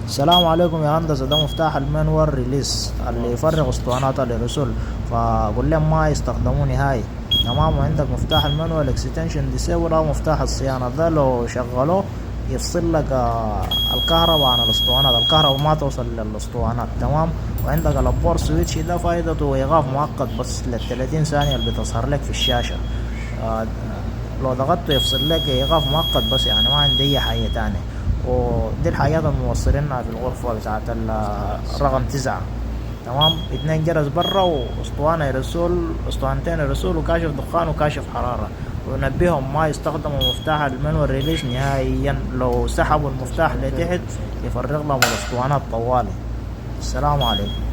السلام عليكم يا هندسة. ده مفتاح المانوال ريليس اللي يفرغ اسطوانات للرسول، فقول لهم ما يستخدموه نهائي. تمام. وعندك مفتاح المانوال اكستنشن ديسيبل او مفتاح الصيانة، ده لو شغله يفصل لك الكهرباء عن الاسطوانات، الكهرباء ما توصل للاسطوانات. تمام. وعندك الابور سويتش، ده فايدته ايقاف مؤقت بس لل30 ثانية اللي بتظهر لك في الشاشة. آه، لو ضغطته يفصل لك ايقاف مؤقت بس، يعني ما عندي اي حاجة تانية. ودي الحاجات الموصلينها في الغرفة بتاعت الرقم 9. تمام. 2 جرس برا واسطوانة يرسول، اسطوانتين يرسول، وكاشف دخان وكاشف حرارة. ونبههم ما يستخدموا مفتاح المانوال ريليس نهائيا، لو سحبوا المفتاح لتحت يفرغ لهم الاسطوانات طوالي. السلام عليكم.